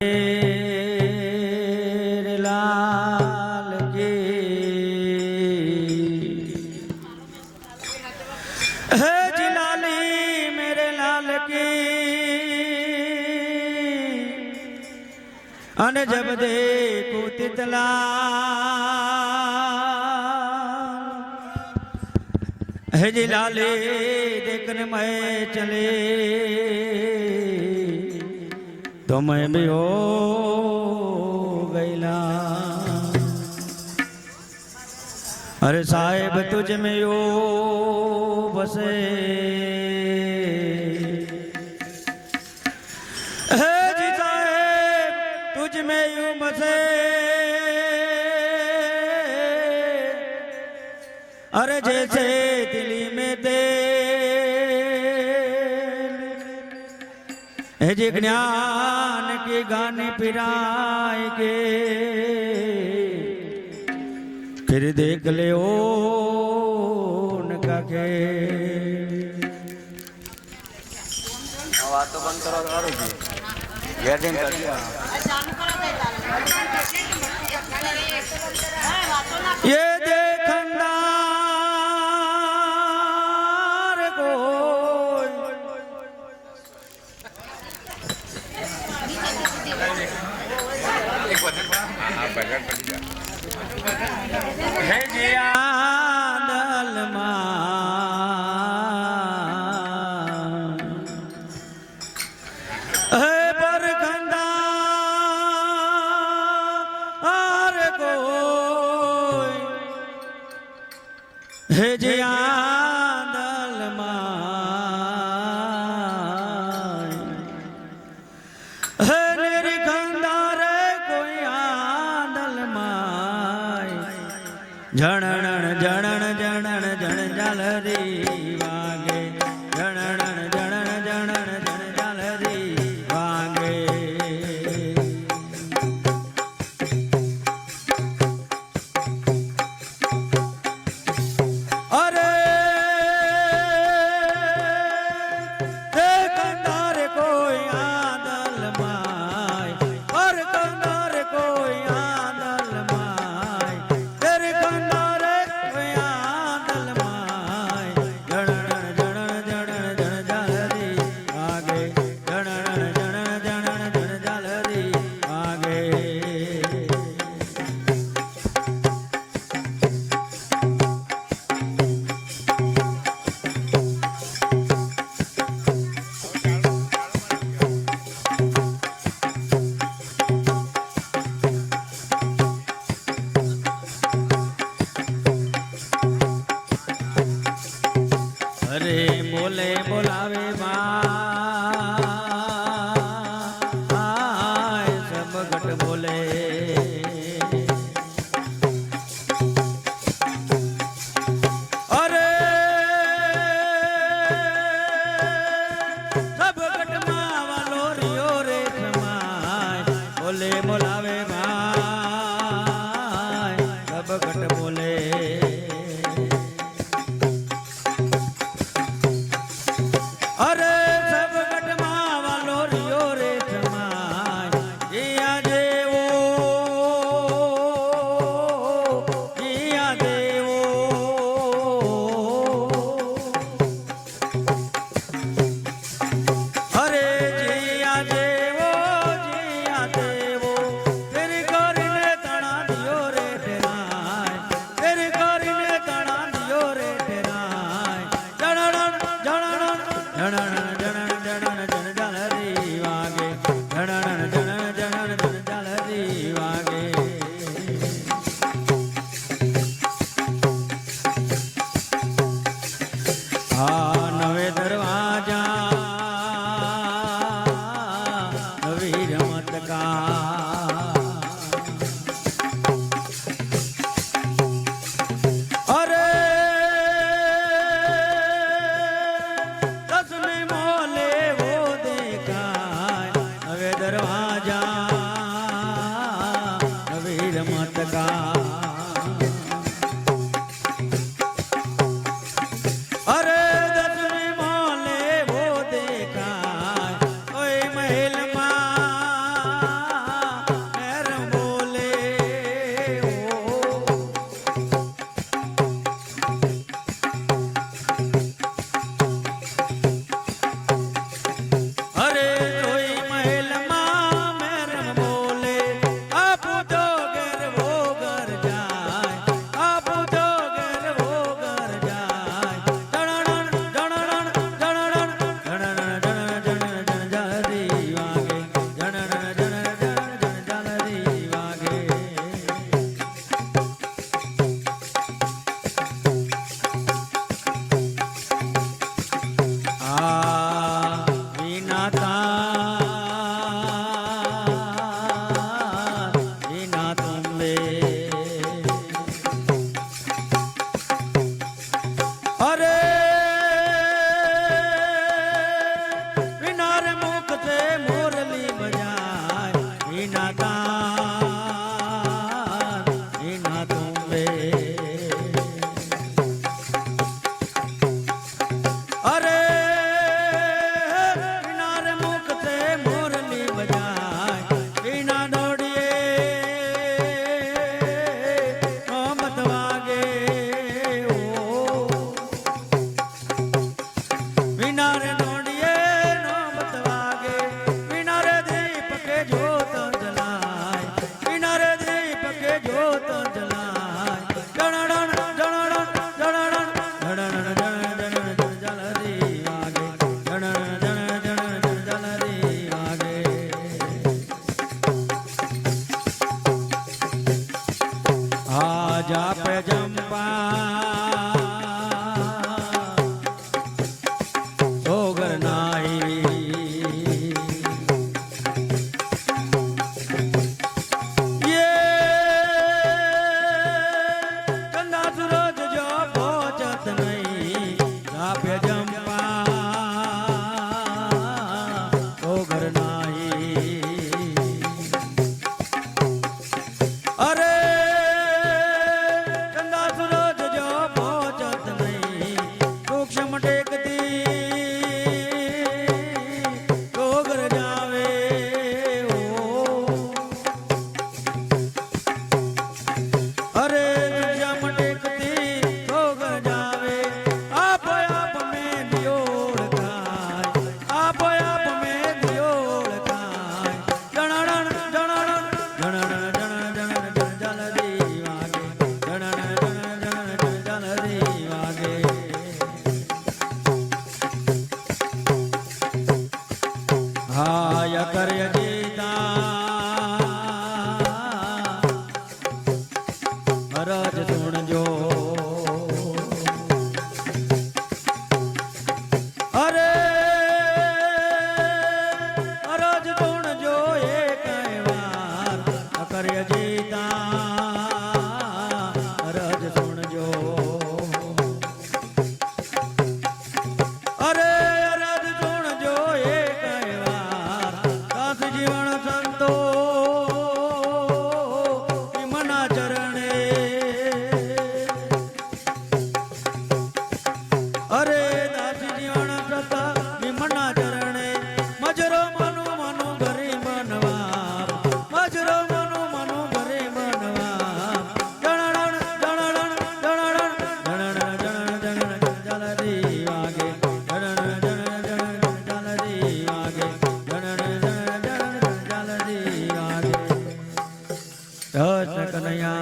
मेरे लाल की है जिलाली मेरे लाल की अन जब देखूं तितला है जिलाली देखने मैं चले तो मैं भी हो गईला। अरे साहेब तुझ में यो बसे है जी साहेब तुझ में यू बसे। अरे जैसे दिल्ली में तेल जी ज्ञान की गाने पिराए के फिर देख ले ओ उनका के बात तो बंद करो गेटिंग कर दिया। ये देखंदार को है जिया दलमा है परखंदार को है जिया दलमा है निरखंदार कोई आदल माय झणण झणण झणण झण झालरी वागे झणण झणण झणण झण झालरी वागे। अरे देखंदार कोई आदल माय और कंदार कोई आदल माय तेरे कंदार कोई आदल माय झणण झणण झणण झण झालरी आगे झणण झणण झणण झण झालरी आगे। अरे बोले बोलावे माय सब घट बोले। अरे सब घट मावालो रियो रे समाय बोले बोलावे माय सब घट बोले। अरे सब घटमा वालो रियो रे समाय जिया देवो जिया देवो। अरे जिया देवो फिर करने तना दियो रे तेराय फिर करने तना दियो रे तेराय। झणण झणण झणण झणण झणण झण झालरी वागे झणण झणण झणण झण झालरी वागे। आ नवे दरवाजा नवी रमत का अरे दसवें मोहल्ले वो देखा नवे दरवाजा नवी रमत का। अरे दसवें मोहल्ले वो देखा कोई महल मा मीना तार मीना तुम्बे अरे किनारे मुख से मुरली बजाए मीना दौड़िए मोहम्मद वागे ओ मीनारे दौड़िए मोहम्मद वागे मीनारे दीप के जोत जलाए मीनारे दीप के जोत जलाए जणण जणण जणण जणण जणण जल दी आगे जणण जणण जणण जल दी आगे आजा पे जंपा सोगर नाई ये चंदा सूरज जो पहुंचत नहीं जापे जंपा सोगर नाई अरे चंदा सूरज जो पहुंचत नहीं सूक्ष्म टेकती गोगर जावे ओ अरे सूक्ष्म टेकती गोगर जावे आप में दियोड़ खाए आप में दियोड़ खाए जणण जणण जणण जणण जणण जल दी वागे जणण जणण जणण जल दी वागे हाय कर्य जीता अरज सुन जो अरे अरज सुन जो एक वार कर्य जीता अरज सुन जो अरे अरज सुन जो एक वार दास जीवन संतो मना चरणे अरे दास जीवन प्रता मना चरणे मजरो मनु मनु घरी मनवार मजरो मनु मनु घरी मनवार जणण जणण जणण जणण जणण जणण जल दी वागे जणण जणण जणण जल दी वागे जणण जणण जणण जल दी वागे दस कन्हैया